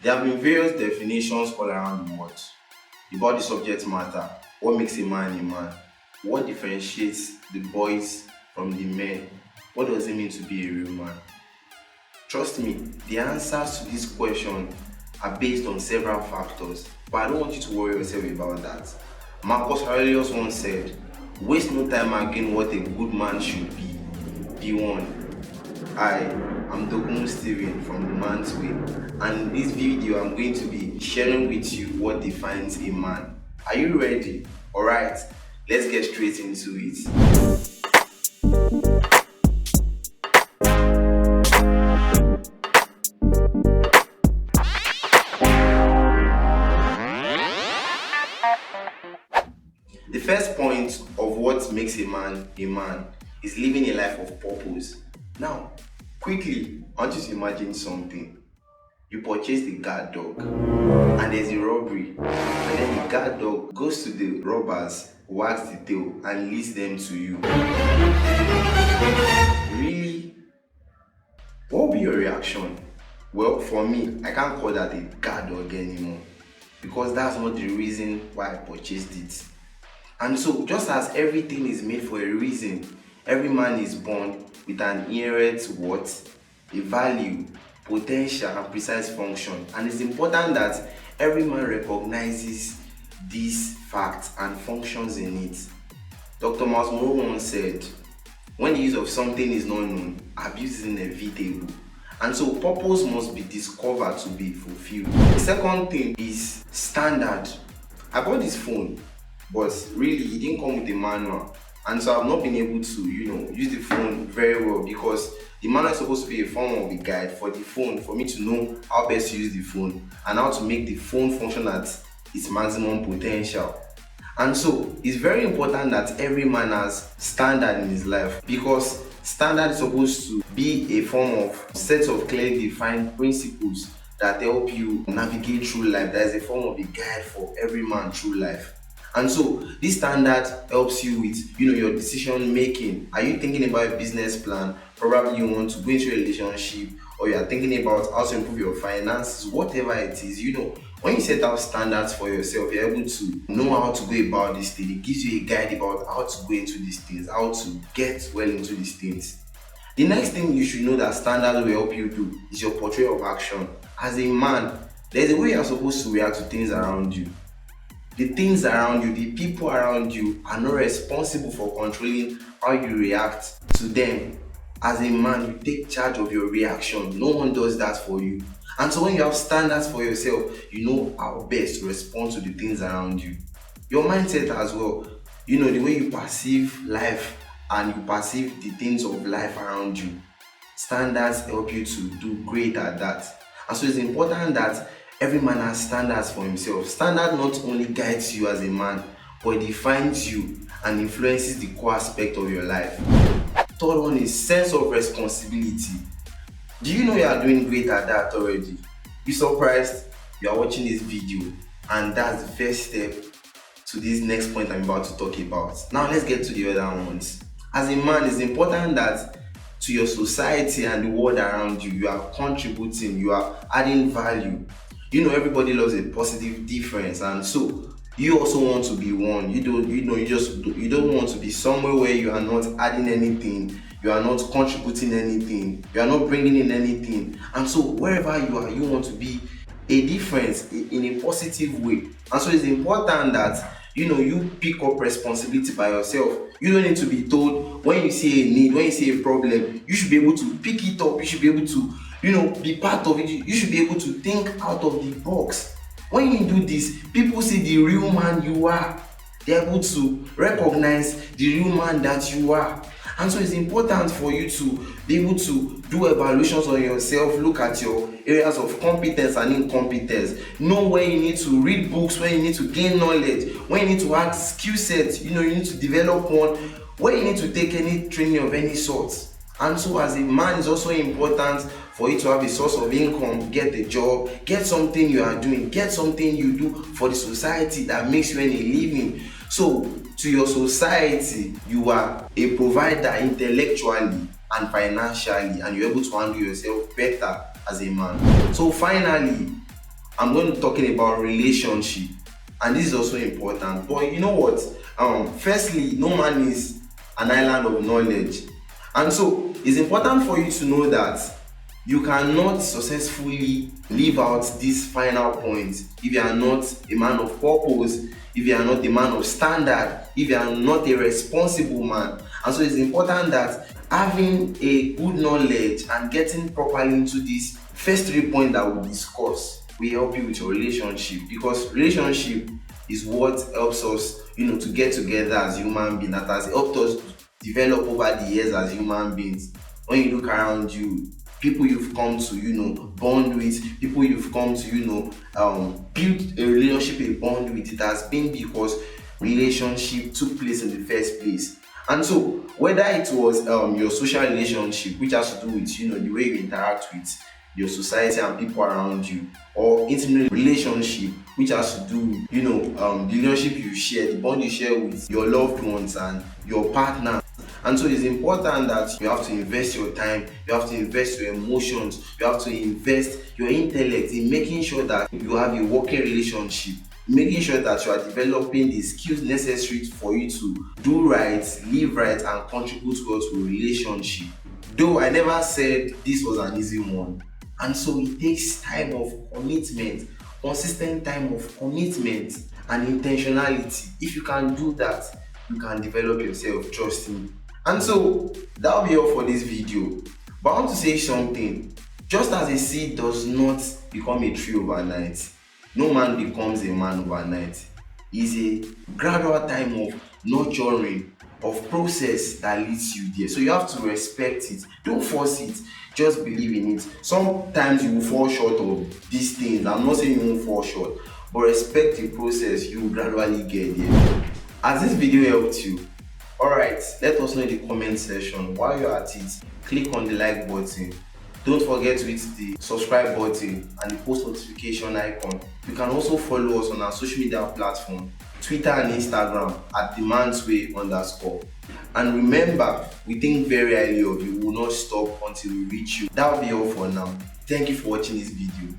There have been various definitions all around the world about the subject matter. What makes a man a man? What differentiates the boys from the men? What does it mean to be a real man? Trust me, the answers to this question are based on several factors, but I don't want you to worry yourself about that. Marcus Aurelius once said, "Waste no time arguing what a good man should be. Be one." I am Dokumu Steven from The Man's Way, and in this video I'm going to be sharing with you what defines a man. Are you ready? Alright, let's get straight into it. The first point of what makes a man is living a life of purpose. Now, quickly, I want you to imagine something. You purchase the guard dog and there's a robbery, and then the guard dog goes to the robbers, wags the tail and leads them to you. Really? What will be your reaction? Well, for me, I can't call that a guard dog anymore because that's not the reason why I purchased it. And so, just as everything is made for a reason, every man is born with an inherent what? A value, potential, and precise function. And it's important that every man recognizes these facts and functions in it. Dr. Miles Monroe once said, "When the use of something is not known, abuse is inevitable." And so purpose must be discovered to be fulfilled. The second thing is standard. I bought this phone, but really it didn't come with a manual, and so I've not been able to use the phone very well because the manual is supposed to be a form of a guide for the phone for me to know how best to use the phone and how to make the phone function at its maximum potential. And so it's very important that every man has standard in his life, because standard is supposed to be a form of set of clearly defined principles that help you navigate through life. There is a form of a guide for every man through life. And so this standard helps you with your decision making. Are you thinking about a business plan? Probably you want to go into a relationship, or you are thinking about how to improve your finances, whatever it is. When you set out standards for yourself, you're able to know how to go about this thing. It gives you a guide about how to go into these things, how to get well into these things. The next thing you should know that standards will help you do is your portrayal of action. As a man, there's a way you're supposed to react to things around you. The things around you, the people around you are not responsible for controlling how you react to them. As a man, you take charge of your reaction. No one does that for you. And so when you have standards for yourself, you know how best to respond to the things around you. Your mindset as well, the way you perceive life and you perceive the things of life around you. Standards help you to do great at that. And so it's important that every man has standards for himself. Standard not only guides you as a man, but it defines you and influences the core aspect of your life. Third one is sense of responsibility. Do you know you are doing great at that already? Be surprised you are watching this video, and that's the first step to this next point I'm about to talk about. Now let's get to the other ones. As a man, it's important that to your society and the world around you, you are contributing, you are adding value. Everybody loves a positive difference, and so you also want to be one. You don't want to be somewhere where you are not adding anything, you are not contributing anything, you are not bringing in anything. And so wherever you are, you want to be a difference in a positive way. And so it's important that you pick up responsibility by yourself. You don't need to be told when you see a need, when you see a problem. You should be able to pick it up. You should be able to be part of it. You should be able to think out of the box. When you do this, people see the real man you are. They're able to recognize the real man that you are. And so it's important for you to be able to do evaluations on yourself, look at your areas of competence and incompetence, know where you need to read books, where you need to gain knowledge, where you need to add skill sets, you need to develop one, where you need to take any training of any sort. And so as a man, it's also important for you to have a source of income, get a job, get something you are doing, get something you do for the society that makes you any living. So to your society, you are a provider intellectually and financially, and you're able to handle yourself better as a man. So finally, I'm going to be talking about relationship, and this is also important. But you know what? Firstly, no man is an island of knowledge, and so it's important for you to know that you cannot successfully live out this final point if you are not a man of purpose, if you are not a man of standard, if you are not a responsible man. And so it's important that having a good knowledge and getting properly into these first 3 points that we discuss will help you with your relationship, because relationship is what helps us, to get together as human beings, that has helped us develop over the years as human beings. When you look around you, people you've come to, bond with, people you've come to, build a relationship, a bond with, it has been because relationship took place in the first place. And so, whether it was your social relationship, which has to do with, the way you interact with your society and people around you, or intimate relationship, which has to do with, the relationship you share, the bond you share with your loved ones and your partner. And so it's important that you have to invest your time, you have to invest your emotions, you have to invest your intellect in making sure that you have a working relationship, making sure that you are developing the skills necessary for you to do right, live right, and contribute towards a relationship. Though I never said this was an easy one. And so it takes time of commitment, consistent time of commitment and intentionality. If you can do that, you can develop yourself, trust me. And so that'll be all for this video. But I want to say something. Just as a seed does not become a tree overnight, no man becomes a man overnight. It's a gradual time of nurturing, of process that leads you there. So you have to respect it. Don't force it. Just believe in it. Sometimes you will fall short of these things. I'm not saying you won't fall short, but respect the process. You will gradually get there. Has this video helped you? Alright, let us know in the comment section. While you're at it, click on the like button. Don't forget to hit the subscribe button and the post notification icon. You can also follow us on our social media platform, Twitter and Instagram at themansway_. And remember, we think very highly of you. We will not stop until we reach you. That will be all for now. Thank you for watching this video.